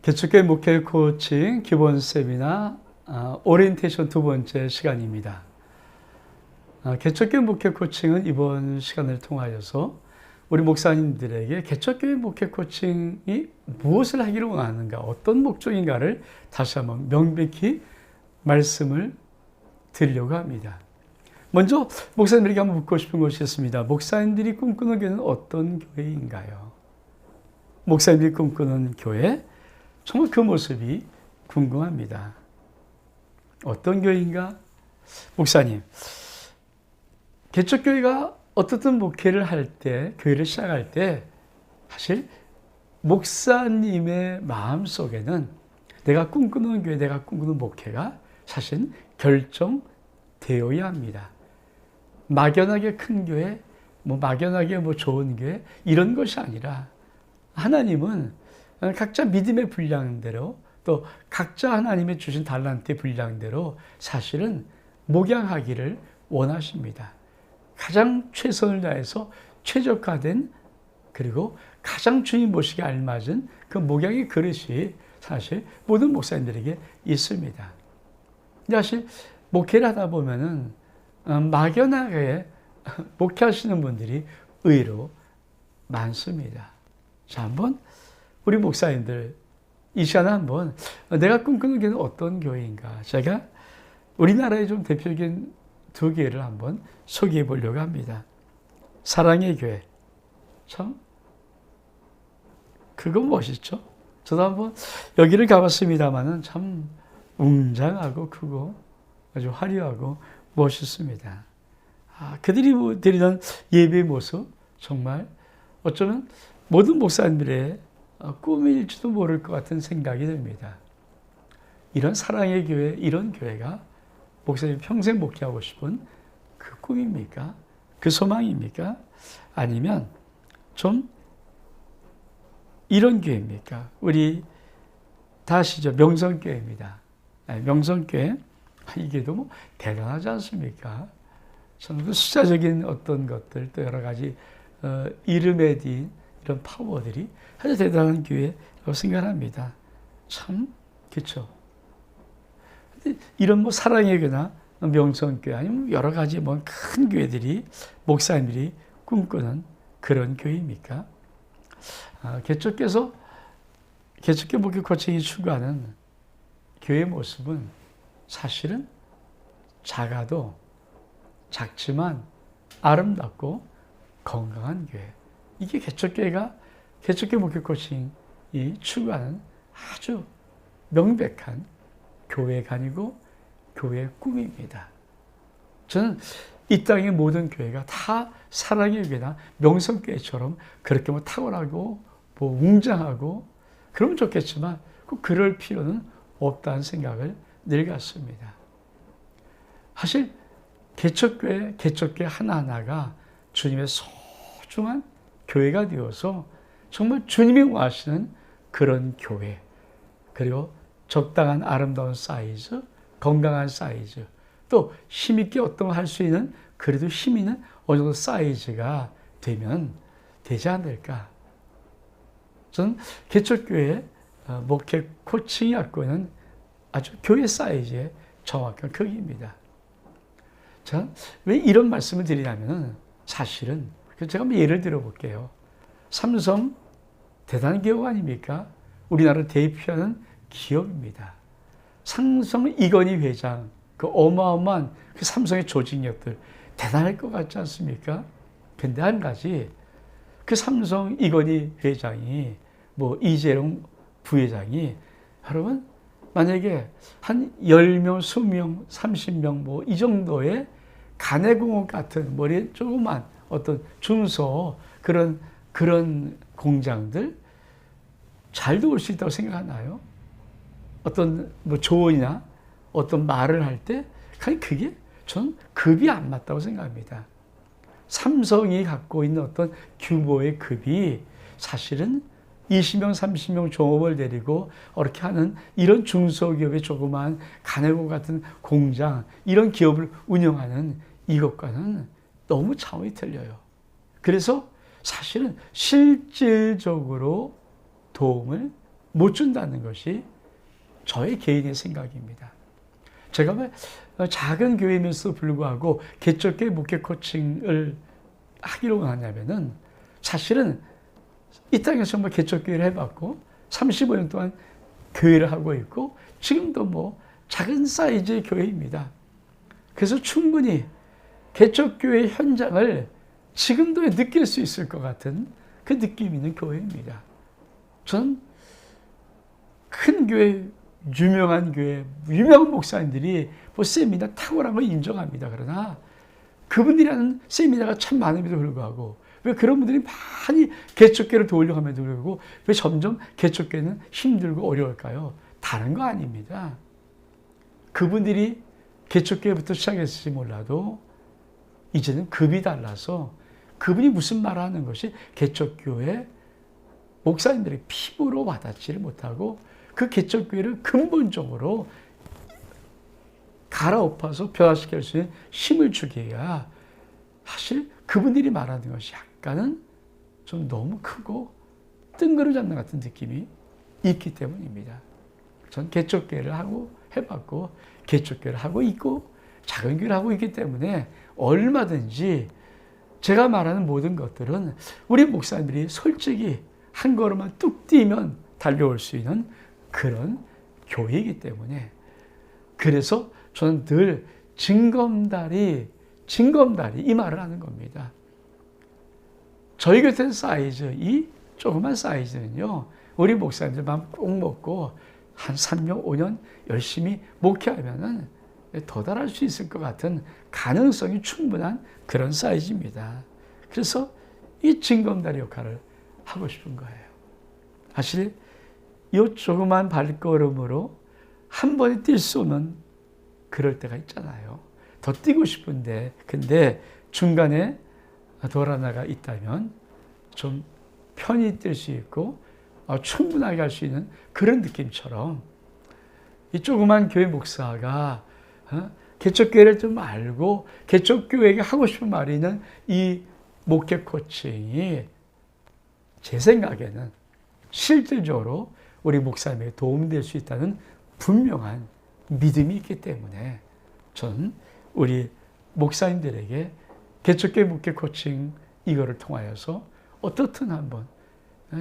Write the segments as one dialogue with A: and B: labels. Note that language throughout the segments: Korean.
A: 개척교회 목회 코칭 기본 세미나 오리엔테이션 두 번째 시간입니다. 개척교회 목회 코칭은 이번 시간을 통하여서 우리 목사님들에게 개척교회 목회 코칭이 무엇을 하기를 원하는가, 어떤 목적인가를 다시 한번 명백히 말씀을 드리려고 합니다. 먼저 목사님들에게 한번 묻고 싶은 것이 있습니다. 목사님들이 꿈꾸는 교회는 어떤 교회인가요? 목사님들이 꿈꾸는 교회, 정말 그 모습이 궁금합니다. 어떤 교회인가? 목사님, 개척교회가 어떻든 목회를 할 때, 교회를 시작할 때 사실 목사님의 마음속에는 내가 꿈꾸는 교회, 내가 꿈꾸는 목회가 사실 결정되어야 합니다. 막연하게 큰 교회, 막연하게 좋은 교회 이런 것이 아니라 하나님은 각자 믿음의 분량대로 또 각자 하나님의 주신 달란트의 분량대로 사실은 목양하기를 원하십니다. 가장 최선을 다해서 최적화된 그리고 가장 주님 모시기에 알맞은 그 목양의 그릇이 사실 모든 목사님들에게 있습니다. 사실 목회를 하다 보면은 막연하게 목회하시는 분들이 의외로 많습니다. 자, 한번 우리 목사님들 이 시간에 한번 내가 꿈꾸는 교회는 어떤 교회인가, 제가 우리나라의 좀 대표적인 두 교회를 한번 소개해 보려고 합니다. 사랑의 교회, 참 그거 멋있죠? 저도 한번 여기를 가봤습니다만은 참 웅장하고 크고 아주 화려하고 멋있습니다. 그들이 드리는 예배의 모습 정말 어쩌면 모든 목사님들의 꿈일지도 모를 것 같은 생각이 듭니다. 이런 사랑의 교회, 이런 교회가 목사님 평생 목회하고 싶은 그 꿈입니까? 그 소망입니까? 아니면 좀 이런 교회입니까? 우리 다 아시죠? 명성교회입니다. 명성교회, 이게 또 대단하지 않습니까? 저는 그 숫자적인 어떤 것들, 또 여러 가지 이름에 띈 이런 파워들이 아주 대단한 교회라고 생각합니다. 참, 그렇죠. 이런 사랑의 교회나 명성교회 아니면 여러 가지 큰 교회들이 목사님들이 꿈꾸는 그런 교회입니까? 개척교회 목회 코칭이 추구하는 교회의 모습은 사실은 작지만 아름답고 건강한 교회. 이게 개척교회 목회 코칭이 추구하는 아주 명백한 교회관이고 교회의 꿈입니다. 저는 이 땅의 모든 교회가 다 사랑의 교회나 명성교회처럼 그렇게 탁월하고 웅장하고 그러면 좋겠지만 꼭 그럴 필요는 없다는 생각을 늘 갖습니다. 사실 개척교회 하나하나가 주님의 소중한 교회가 되어서 정말 주님이 원하시는 그런 교회, 그리고 적당한 아름다운 사이즈, 건강한 사이즈, 또 힘있게 어떤 걸 할 수 있는 그래도 힘 있는 어느 정도 사이즈가 되면 되지 않을까. 저는 개척교회 목회 코칭이 갖고 있는 아주 교회 사이즈의 정확한 크기입니다. 자, 왜 이런 말씀을 드리냐면 사실은 제가 한번 예를 들어볼게요. 삼성 대단한 기업 아닙니까? 우리나라를 대표하는 기업입니다. 삼성 이건희 회장, 그 어마어마한 그 삼성의 조직력들 대단할 것 같지 않습니까? 근데 한 가지, 그 삼성 이건희 회장이 이재용 부회장이 여러분 만약에 한 10명, 20명, 30명 이 정도의 가내공업 같은 머리에 조그만 어떤 중소 그런 공장들 잘 도울 수 있다고 생각하나요? 어떤 조언이나 어떤 말을 할 때 그게 저는 급이 안 맞다고 생각합니다. 삼성이 갖고 있는 어떤 규모의 급이 사실은 20명, 30명 종업을 데리고 이렇게 하는 이런 중소기업의 조그마한 가내공 같은 공장, 이런 기업을 운영하는 이것과는 너무 차원이 틀려요. 그래서 사실은 실질적으로 도움을 못 준다는 것이 저의 개인의 생각입니다. 제가 왜 작은 교회임에도 불구하고 개척교회 목회 코칭을 하기로 하냐면은 사실은 이 땅에서 정말 개척교회를 해봤고 35년 동안 교회를 하고 있고 지금도 뭐 작은 사이즈의 교회입니다. 그래서 충분히 개척교회 현장을 지금도 느낄 수 있을 것 같은 그 느낌 있는 교회입니다. 저는 큰 교회, 유명한 교회, 유명한 목사님들이 뭐 세미나 탁월한 걸 인정합니다. 그러나 그분들이 하는 세미나가 참 많음에도 불구하고 왜 그런 분들이 많이 개척교회를 도우려고 함에도 불구하고 왜 점점 개척교회는 힘들고 어려울까요? 다른 거 아닙니다. 그분들이 개척교회부터 시작했을지 몰라도 이제는 급이 달라서 그분이 무슨 말을 하는 것이 개척교회 목사님들의 피부로 와닿지를 못하고 그 개척교회를 근본적으로 갈아엎어서 변화시킬 수 있는 힘을 주기가 사실 그분들이 말하는 것이 약간은 좀 너무 크고 뜬구름 잡는 같은 느낌이 있기 때문입니다. 전 개척교회를 하고 해봤고 개척교회를 하고 있고 작은 교회를 하고 있기 때문에 얼마든지 제가 말하는 모든 것들은 우리 목사님들이 솔직히 한 걸음만 뚝 뛰면 달려올 수 있는 그런 교회이기 때문에 그래서 저는 늘 징검다리 이 말을 하는 겁니다. 저희 같은 사이즈, 이 조그만 사이즈는요, 우리 목사님들만 꼭 먹고 한 3년, 5년 열심히 목회하면은 도달할 수 있을 것 같은 가능성이 충분한 그런 사이즈입니다. 그래서 이 징검다리 역할을 하고 싶은 거예요. 사실 이 조그만 발걸음으로 한 번에 뛸 수 없는 그럴 때가 있잖아요. 더 뛰고 싶은데 근데 중간에 돌아나가 있다면 좀 편히 뛸 수 있고 충분하게 할 수 있는 그런 느낌처럼 이 조그만 교회 목사가 개척교회를 좀 알고 개척교회에게 하고 싶은 말이 있는 이 목회 코칭이 제 생각에는 실질적으로 우리 목사님에게 도움될 수 있다는 분명한 믿음이 있기 때문에 저는 우리 목사님들에게 개척교회 목회 코칭 이거를 통하여서 어떻든 한번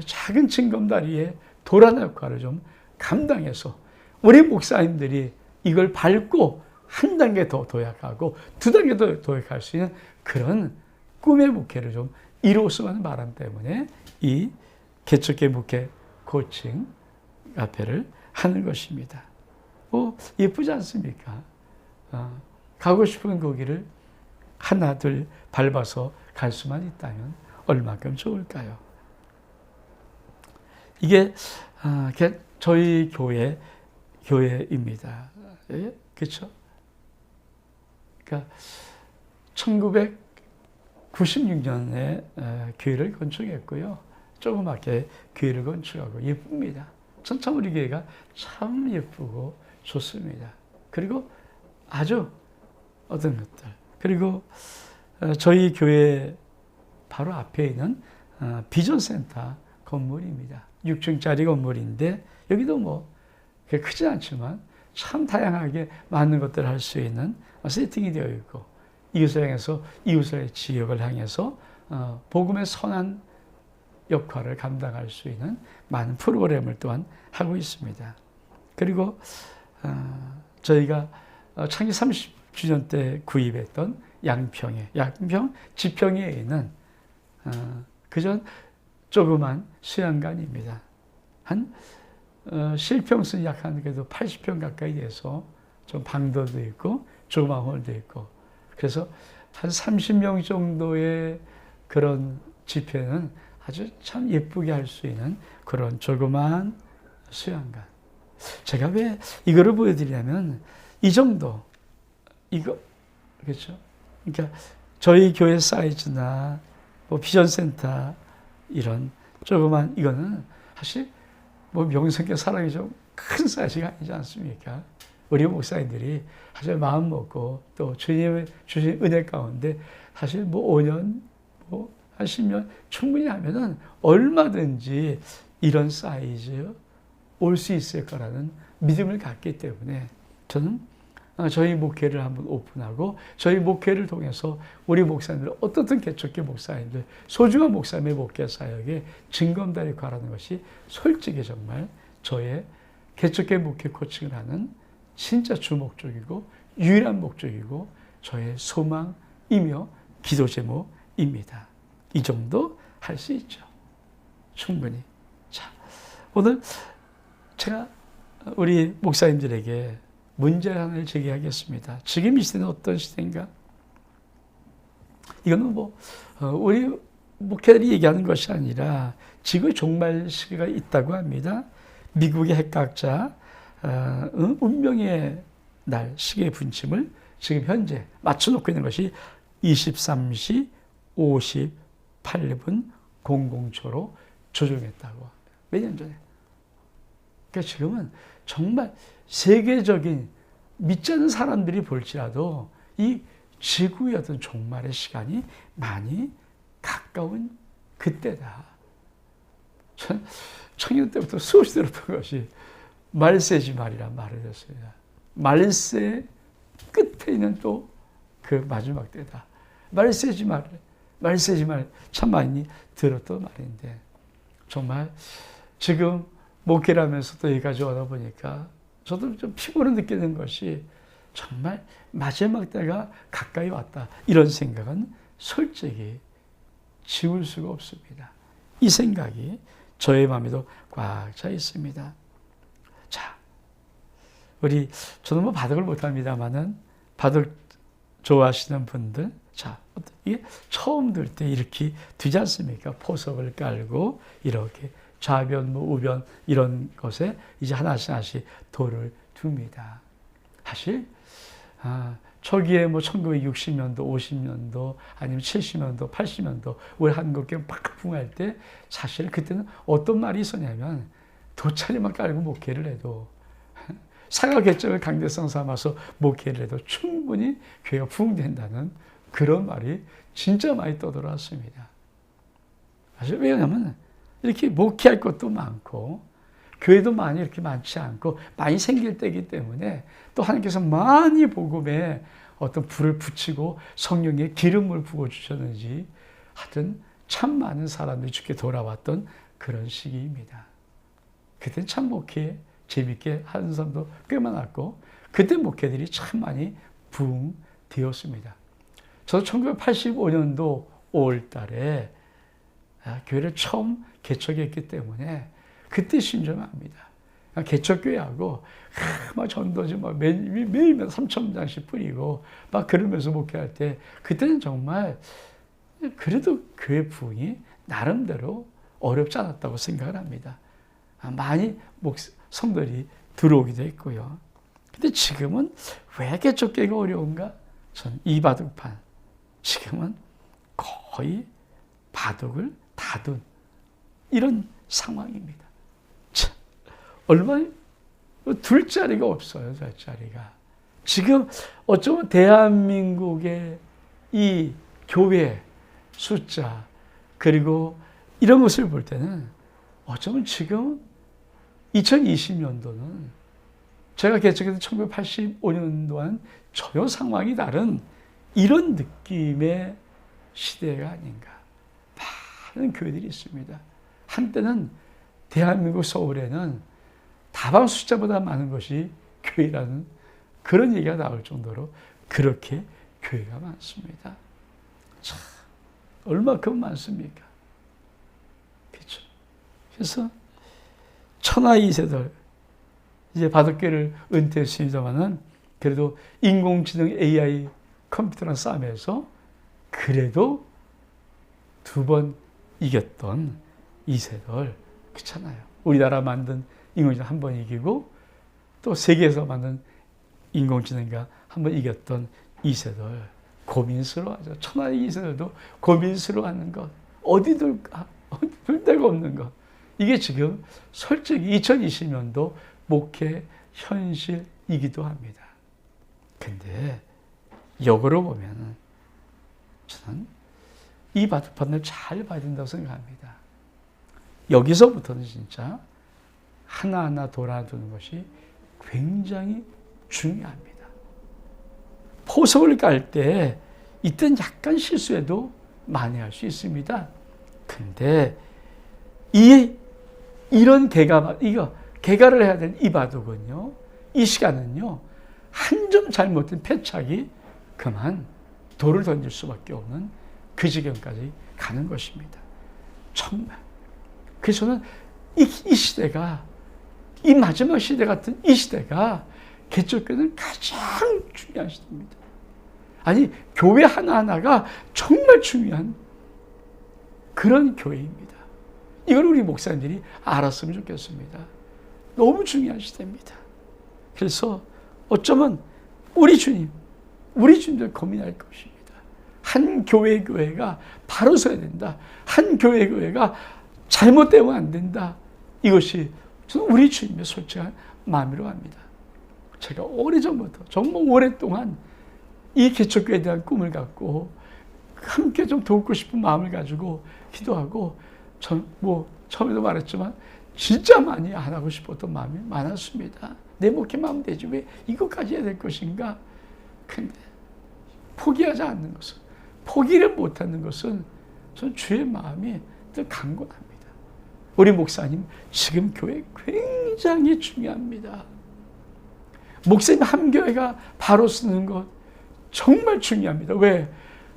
A: 작은 징검다리의 도란 역할을 좀 감당해서 우리 목사님들이 이걸 밟고 한 단계 더 도약하고 두 단계 더 도약할 수 있는 그런 꿈의 목회를 좀 이루었으면 하는 바람 때문에 이 개척교회 목회 코칭 카페를 하는 것입니다. 예쁘지 않습니까? 가고 싶은 거기를 하나 둘 밟아서 갈 수만 있다면 얼마큼 좋을까요? 이게 저희 교회입니다. 예? 그렇죠? 그러니까 1996년에 교회를 건축했고요. 조그맣게 교회를 건축하고 예쁩니다. 참 우리 교회가 참 예쁘고 좋습니다. 그리고 아주 어떤 것들 그리고 저희 교회 바로 앞에 있는 비전센터 건물입니다. 6층짜리 건물인데 여기도 뭐 크지 않지만 참 다양하게 많은 것들을 할 수 있는 세팅이 되어 있고 이웃을 향해서 이웃의 지역을 향해서 복음의 선한 역할을 감당할 수 있는 많은 프로그램을 또한 하고 있습니다. 그리고 저희가 창립 30주년 때 구입했던 양평 지평에 있는 그전 조그만 수양관입니다. 한 실평수는 약 한 그래도 80평 가까이 돼서 좀 방도도 있고 조그만 홀도 있고 그래서 한 30명 정도의 그런 집회는 아주 참 예쁘게 할 수 있는 그런 조그만 수양관. 제가 왜 이거를 보여드리냐면 이 정도 이거 그렇죠? 그러니까 저희 교회 사이즈나 뭐 비전센터 이런 조그만 이거는 사실 뭐 명성교 사랑이 좀 큰 사이즈가 아니지 않습니까? 우리 목사님들이 사실 마음 먹고 또 주님의 주신 은혜 가운데 사실 뭐 5년 뭐 한 10년 충분히 하면은 얼마든지 이런 사이즈 올 수 있을 거라는 믿음을 갖기 때문에 저는 저희 목회를 한번 오픈하고 저희 목회를 통해서 우리 목사님들, 어떻든 개척교 목사님들, 소중한 목사님의 목회 사역에 증거함달이 가라는 것이 솔직히 정말 저의 개척교 목회 코칭을 하는 진짜 주목적이고 유일한 목적이고 저의 소망이며 기도 제목입니다. 이 정도 할 수 있죠. 충분히. 자, 오늘 제가 우리 목사님들에게 문제 하나를 제기하겠습니다. 지금 이 시대는 어떤 시대인가? 이거는 우리 목회들이 얘기하는 것이 아니라 지구의 종말 시기가 있다고 합니다. 미국의 핵과학자 운명의 날 시계의 분침을 지금 현재 맞춰놓고 있는 것이 23시 58분 00초로 조정했다고 합니다. 몇 년 전에. 그러니까 지금은 정말 세계적인 믿지 않는 사람들이 볼지라도 이 지구의 어떤 종말의 시간이 많이 가까운 그때다. 청년 때부터 수없이 들었던 것이 말세지 말이란 말을 했습니다. 말세 끝에 있는 또 그 마지막 때다. 말세지 말 참 많이 들었던 말인데 정말 지금 목회를 하면서도 여기까지 오다 보니까 저도 좀 피곤을 느끼는 것이 정말 마지막 때가 가까이 왔다. 이런 생각은 솔직히 지울 수가 없습니다. 이 생각이 저의 마음에도 꽉 차 있습니다. 자, 저는 바둑을 못합니다만은 바둑 좋아하시는 분들, 자, 이게 처음 들 때 이렇게 두지 않습니까? 포석을 깔고 이렇게 좌변, 우변 이런 것에 이제 하나씩 돌을 둡니다. 사실 초기에 1960년도, 50년도 아니면 70년도, 80년도 우리 한국에 박풍할 때 사실 그때는 어떤 말이 있었냐면 돗자리만 깔고 목회를 해도 사과 개정을 강대성 삼아서 목회를 해도 충분히 교회가 부흥된다는 그런 말이 진짜 많이 떠돌았습니다. 사실 왜냐하면 이렇게 목회할 것도 많고 교회도 많이 이렇게 많지 않고 많이 생길 때이기 때문에 또 하나님께서 많이 복음에 어떤 불을 붙이고 성령의 기름을 부어주셨는지 하여튼 참 많은 사람들이 주께 돌아왔던 그런 시기입니다. 그때는 참 목회 재밌게 하는 사람도 꽤 많았고 그때 목회들이 참 많이 부흥되었습니다. 저도 1985년도 5월 달에 교회를 처음 개척했기 때문에 그때 신점합니다. 개척교회하고 막 전도지 매일 3,000장씩 뿌리고 막 그러면서 목회할 때 그때는 정말 그래도 교회 부흥이 나름대로 어렵지 않았다고 생각을 합니다. 많이 성들이 들어오기도 했고요. 근데 지금은 왜 개척교회가 어려운가? 전 이 바둑판. 지금은 거의 바둑을 다둔 이런 상황입니다. 참, 얼마나 둘 자리가 없어요, 저 자리가. 지금 어쩌면 대한민국의 이 교회 숫자 그리고 이런 것을 볼 때는 어쩌면 지금 2020년도는 제가 개척했던 1985년도와는 전혀 상황이 다른 이런 느낌의 시대가 아닌가. 많은 교회들이 있습니다. 한때는 대한민국 서울에는 다방 숫자보다 많은 것이 교회라는 그런 얘기가 나올 정도로 그렇게 교회가 많습니다. 참, 얼마큼 많습니까? 그렇죠. 그래서 천하 이세돌, 이제 바둑계를 은퇴했습니다만은 그래도 인공지능 AI 컴퓨터랑 싸움에서 그래도 2번 이겼던 이세돌, 그렇잖아요. 우리나라 만든 인공지능 1번 이기고 또 세계에서 만든 인공지능과 1번 이겼던 이세돌, 고민스러워하죠. 천하의 이세돌도 고민스러워하는 것, 어디 둘 데가 없는 것. 이게 지금 솔직히 2020년도 목회 현실이기도 합니다. 근데 역으로 보면 저는 이 바둑판을 잘 봐야 된다고 생각합니다. 여기서부터는 진짜 하나하나 돌아두는 것이 굉장히 중요합니다. 포석을 깔 때 이땐 약간 실수해도 만회할 수 있습니다. 근데 이런 개가를 해야 되는 이 바둑은요, 이 시간은요, 한 점 잘못된 패착이 그만 돌을 던질 수밖에 없는 그 지경까지 가는 것입니다. 정말. 그래서 저는 이 시대가, 이 마지막 시대 같은 이 시대가 개척교회는 가장 중요한 시대입니다. 아니, 교회 하나하나가 정말 중요한 그런 교회입니다. 이걸 우리 목사님들이 알았으면 좋겠습니다. 너무 중요한 시대입니다. 그래서 어쩌면 우리 주님들 고민할 것입니다. 한 교회가 바로 서야 된다. 한 교회가 잘못되면 안 된다. 이것이 저는 우리 주님의 솔직한 마음이라고 합니다. 제가 오래전부터 정말 오랫동안 이 개척교회에 대한 꿈을 갖고 함께 좀 돕고 싶은 마음을 가지고 기도하고 처음에도 말했지만 진짜 많이 안 하고 싶었던 마음이 많았습니다. 내 목회만 하면 되지 왜 이것까지 해야 될 것인가? 근데 포기하지 않는 것은, 포기를 못하는 것은 전 주의 마음이 더 강건합니다. 우리 목사님 지금 교회 굉장히 중요합니다. 목사님 한 교회가 바로 쓰는 것 정말 중요합니다. 왜?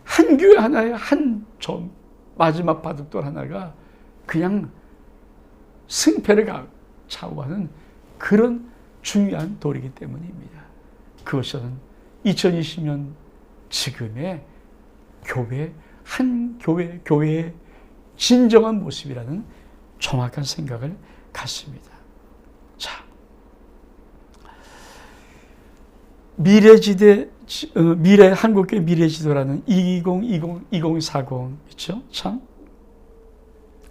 A: 한 교회 하나에 한 점, 마지막 바둑돌 하나가 그냥 승패를 좌우하는 그런 중요한 돌이기 때문입니다. 그것은 2020년 지금의 교회의 진정한 모습이라는 정확한 생각을 갖습니다. 자, 한국교회 미래지도라는 2040 있죠? 참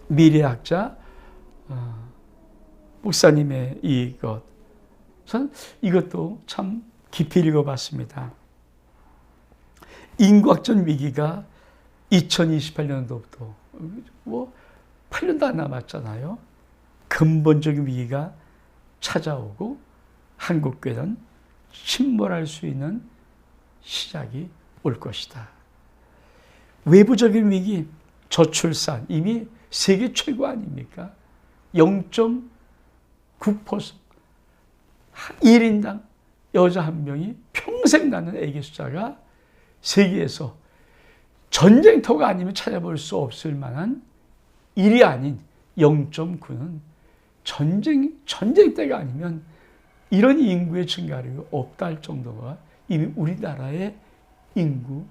A: 미래학자 목사님의 저는 이것도 참 깊이 읽어봤습니다. 인과학적 위기가 2028년도부터 8년도 안 남았잖아요. 근본적인 위기가 찾아오고 한국교회는 침몰할 수 있는 시작이 올 것이다. 외부적인 위기, 저출산 이미 세계 최고 아닙니까? 0.9% 1인당 여자 한 명이 평생 낳는 아기 숫자가 세계에서 전쟁터가 아니면 찾아볼 수 없을 만한 1이 아닌 0.9는 전쟁때가 아니면 이런 인구의 증가율이 없다 할 정도가 이미 우리나라의 인구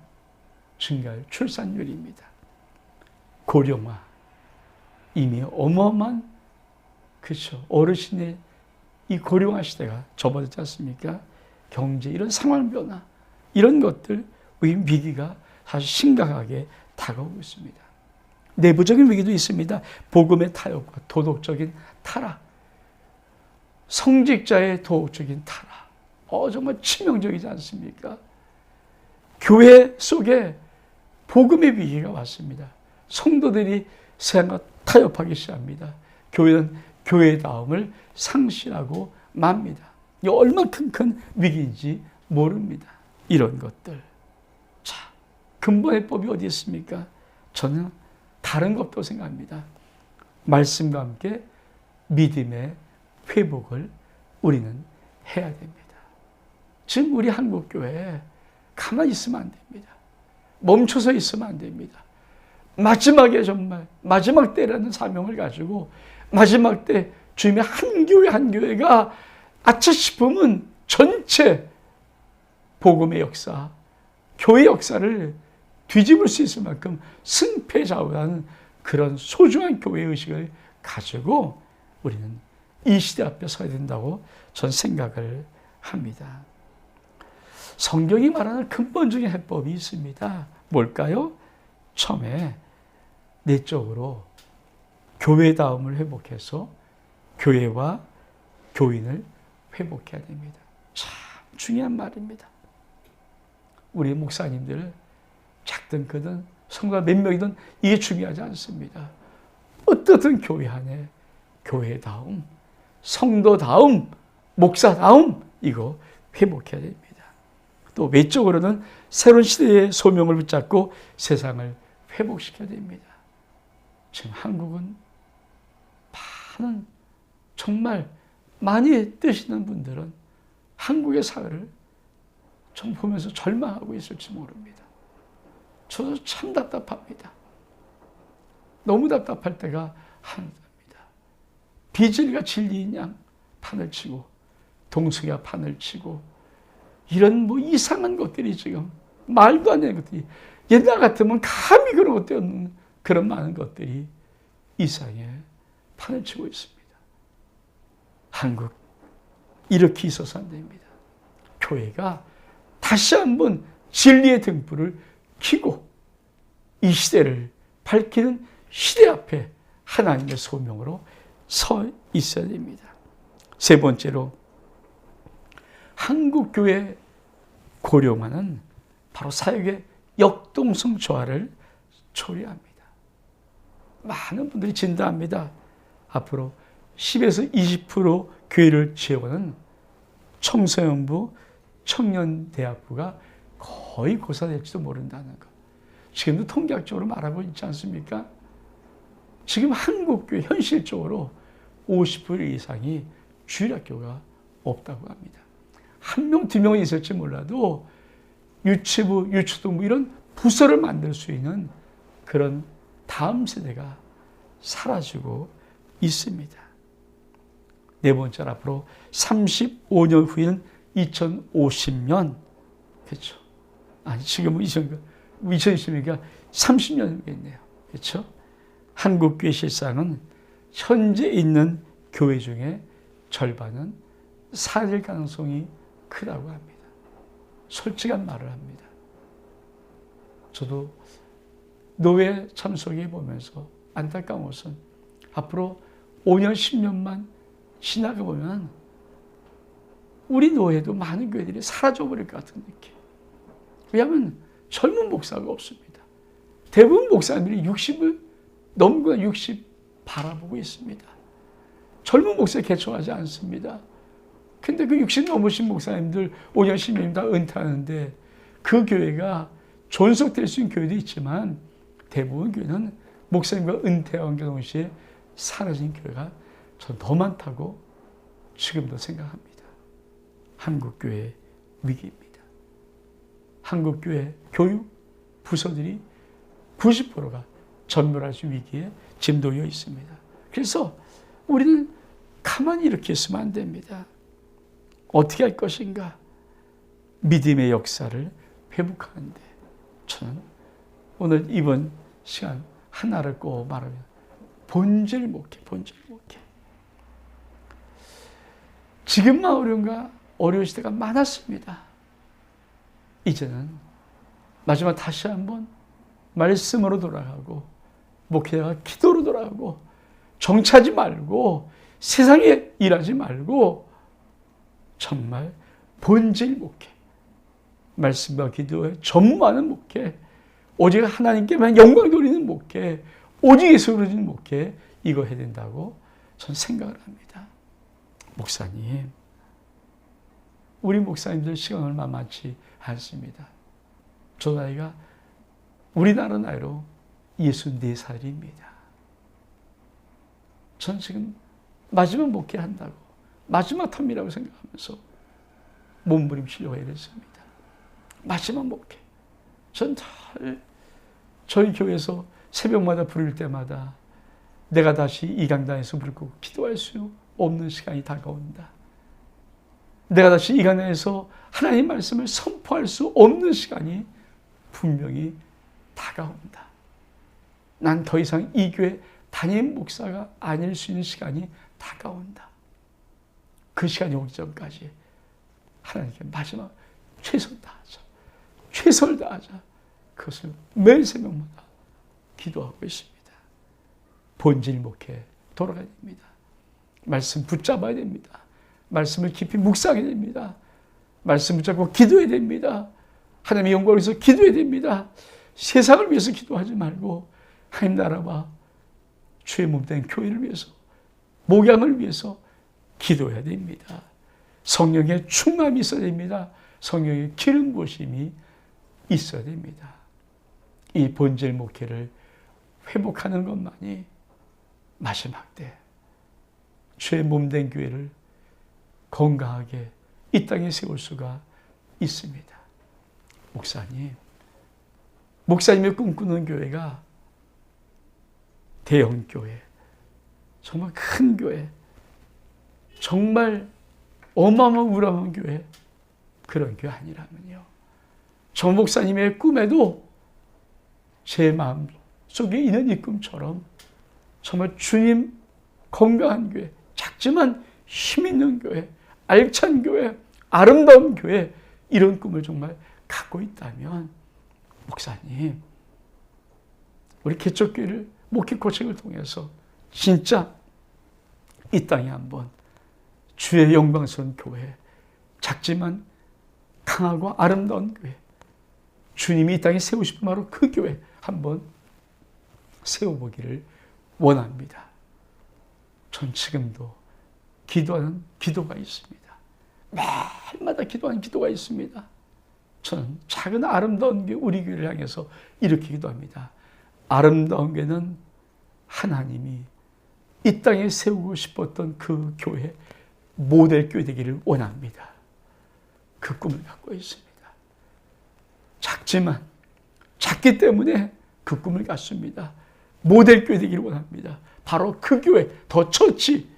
A: 증가율, 출산율입니다. 고령화, 이미 어마어마한, 그렇죠. 어르신의 이 고령화 시대가 접어들지 않습니까? 경제, 이런 상황 변화, 이런 것들, 위기가 사실 심각하게 다가오고 있습니다. 내부적인 위기도 있습니다. 복음의 타협과 도덕적인 타락, 성직자의 도덕적인 타락, 정말 치명적이지 않습니까? 교회 속에 복음의 위기가 왔습니다. 성도들이 세상과 타협하기 시작합니다. 교회는 교회다움을 상실하고 맙니다. 이 얼마큼 큰 위기인지 모릅니다. 이런 것들. 자, 근본의 법이 어디 있습니까? 저는 다른 것도 생각합니다. 말씀과 함께 믿음의 회복을 우리는 해야 됩니다. 지금 우리 한국교회에 가만히 있으면 안 됩니다. 멈춰서 있으면 안 됩니다. 마지막에 정말 마지막 때라는 사명을 가지고 마지막 때 주님의 한 교회가 아차 싶으면 전체 복음의 역사, 교회 역사를 뒤집을 수 있을 만큼 승패좌우하는 그런 소중한 교회 의식을 가지고 우리는 이 시대 앞에 서야 된다고 전 생각을 합니다. 성경이 말하는 근본적인 해법이 있습니다. 뭘까요? 처음에 내적으로 교회다움을 회복해서 교회와 교인을 회복해야 됩니다. 참 중요한 말입니다. 우리 목사님들 작든 크든 성도가 몇 명이든 이게 중요하지 않습니다. 어떻든 교회 안에 교회다움, 성도다움, 목사다움 이거 회복해야 됩니다. 또 외적으로는 새로운 시대의 소명을 붙잡고 세상을 회복시켜야 됩니다. 지금 한국은 많은 정말 많이 뜨시는 분들은 한국의 사회를 좀 보면서 절망하고 있을지 모릅니다. 저도 참 답답합니다. 너무 답답할 때가 한입니다. 비질과 진리인 양 판을 치고 동성애가 판을 치고 이런 뭐 이상한 것들이 지금 말도 안 되는 것들이 옛날 같으면 감히 그런 것도 없는 그런 많은 것들이 이 세상에 판을 치고 있습니다. 한국 이렇게 있어서 안 됩니다. 교회가 다시 한번 진리의 등불을 켜고 이 시대를 밝히는 시대 앞에 하나님의 소명으로 서 있어야 됩니다. 세 번째로 한국교회 고령화는 바로 사역의 역동성 조화를 초래합니다. 많은 분들이 진단합니다. 앞으로 10에서 20% 교회를 지어오는 청소년부, 청년대학부가 거의 고사될지도 모른다는 것. 지금도 통계학적으로 말하고 있지 않습니까? 지금 한국교회 현실적으로 50% 이상이 주일학교가 없다고 합니다. 한 명, 두 명이 있을지 몰라도 유치부, 유초등부 이런 부서를 만들 수 있는 그런 다음 세대가 사라지고 있습니다. 네 번째로 앞으로 35년 후에는 2050년, 그렇죠? 아니, 지금은 2020년이니까 30년이겠네요. 그렇죠? 한국교회 실상은 현재 있는 교회 중에 절반은 사라질 가능성이 크다고 합니다. 솔직한 말을 합니다. 저도 노회 참석해 보면서 안타까운 것은 앞으로 5년, 10년만 지나가 보면 우리 노회도 많은 교회들이 사라져버릴 것 같은 느낌. 왜냐하면 젊은 목사가 없습니다. 대부분 목사님들이 60을 넘거나 60 바라보고 있습니다. 젊은 목사 개척하지 않습니다. 근데 그 60 넘으신 목사님들 5년, 10년 다 은퇴하는데 그 교회가 존속될 수 있는 교회도 있지만 대부분 교회는 목사님과 은퇴한 동시에 사라진 교회가 전 더 많다고 지금도 생각합니다. 한국교회 위기입니다. 한국교회 교육 부서들이 90%가 전멸할 수 위기에 지금 놓여 있습니다. 그래서 우리는 가만히 이렇게 있으면 안 됩니다. 어떻게 할 것인가? 믿음의 역사를 회복하는데 저는 오늘 이번 시간 하나를 꼭 말하면 본질 목회. 지금만 어려운가? 어려운 시대가 많았습니다. 이제는 마지막 다시 한번 말씀으로 돌아가고 목회자가 기도로 돌아가고 정치하지 말고 세상에 일하지 말고 정말 본질 목회, 말씀과 기도에 전무하는 목회, 오직 하나님께만 영광 돌리는 목회, 오직 예수 그리스도의 목회, 이거 해야 된다고 저는 생각을 합니다. 목사님, 우리 목사님들 시간 얼마 많지 않습니다. 저 나이가 우리나라 나이로 64살입니다. 전 지금 마지막 목회한다고 마지막 텀이라고 생각하면서 몸부림치려고 이랬습니다. 마지막 목회. 전 저희 교회에서 새벽마다 부를 때마다 내가 다시 이 강단에서 부르고 기도할 수 없는 시간이 다가온다. 내가 다시 이 강단에서 하나님 말씀을 선포할 수 없는 시간이 분명히 다가온다. 난 더 이상 이 교회 담임 목사가 아닐 수 있는 시간이 다가온다. 그 시간이 오기 전까지 하나님께 마지막 최선을 다하자. 최선을 다하자. 그것을 매일 새벽마다 기도하고 있습니다. 본질 목회 돌아가야 됩니다. 말씀 붙잡아야 됩니다. 말씀을 깊이 묵상해야 됩니다. 말씀 붙잡고 기도해야 됩니다. 하나님의 영광을 위해서 기도해야 됩니다. 세상을 위해서 기도하지 말고 하나님 나라와 주의 몸 된 교회를 위해서, 목양을 위해서 기도해야 됩니다. 성령의 충만이 있어야 됩니다. 성령의 기름 부으심이 있어야 됩니다. 이 본질 목회를 회복하는 것만이 마지막 때 주의 몸된 교회를 건강하게 이 땅에 세울 수가 있습니다. 목사님이 꿈꾸는 교회가 대형 교회, 정말 큰 교회, 정말 어마어마한 우람한 교회, 그런 교회 아니라면요. 정 목사님의 꿈에도 제 마음 속에 있는 이 꿈처럼 정말 주님 건강한 교회, 작지만 힘 있는 교회, 알찬 교회, 아름다운 교회, 이런 꿈을 정말 갖고 있다면 목사님, 우리 개척교회를 목회 코칭을 통해서 진짜 이 땅에 한번 주의 영광스러운 교회, 작지만 강하고 아름다운 교회, 주님이 이 땅에 세우고 싶은 바로 그 교회 한번 세워보기를 원합니다. 전 지금도 기도하는 기도가 있습니다. 매일마다 기도하는 기도가 있습니다. 저는 작은 아름다운 교회, 우리 교회를 향해서 이렇게 기도합니다. 아름다운 교회는 하나님이 이 땅에 세우고 싶었던 그 교회, 모델 교회 되기를 원합니다. 그 꿈을 갖고 있습니다. 작지만 작기 때문에 그 꿈을 갖습니다. 모델 교회 되기를 원합니다. 바로 그 교회, 더 처치,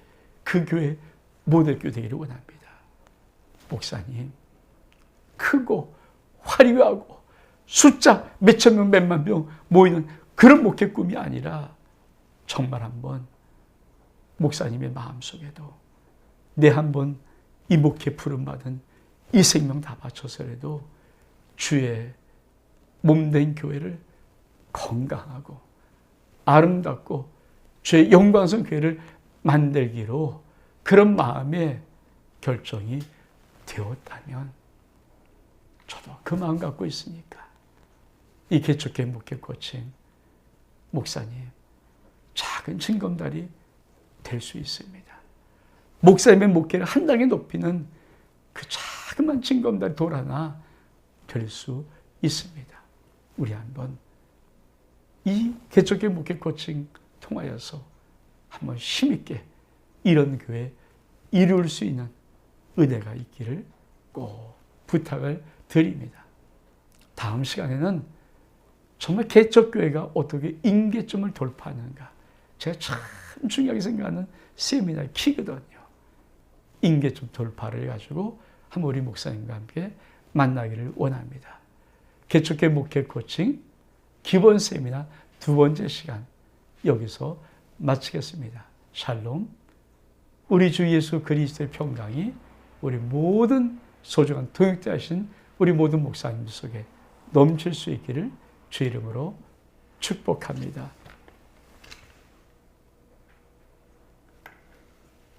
A: 그 교회 모델 교회 되기를 원합니다. 목사님, 크고 화려하고 숫자 몇천 명, 몇만 명 모이는 그런 목회 꿈이 아니라 정말 한번 목사님의 마음속에도 내 한번 이 목회 부름받은 이 생명 다 바쳐서라도 주의 몸된 교회를 건강하고 아름답고 주의 영광스러운 교회를 만들기로 그런 마음의 결정이 되었다면 저도 그 마음 갖고 있으니까 이 개척교회 목회 코칭 목사님 작은 징검다리 될 수 있습니다. 목사님의 목회를 한 단계 높이는 그 자그만 징검다리 돌 하나 될 수 있습니다. 우리 한번 이 개척교회 목회 코칭 통하여서 한번 힘있게 이런 교회 이룰 수 있는 은혜가 있기를 꼭 부탁을 드립니다. 다음 시간에는 정말 개척교회가 어떻게 임계점을 돌파하는가, 제가 참 중요하게 생각하는 세미나 키거든요. 임계점 돌파를 가지고 한번 우리 목사님과 함께 만나기를 원합니다. 개척교회 목회 코칭 기본 세미나 두 번째 시간 여기서 마치겠습니다. 샬롬. 우리 주 예수 그리스도의 평강이 우리 모든 소중한 동역자이신 우리 모든 목사님 속에 넘칠 수 있기를 주 이름으로 축복합니다.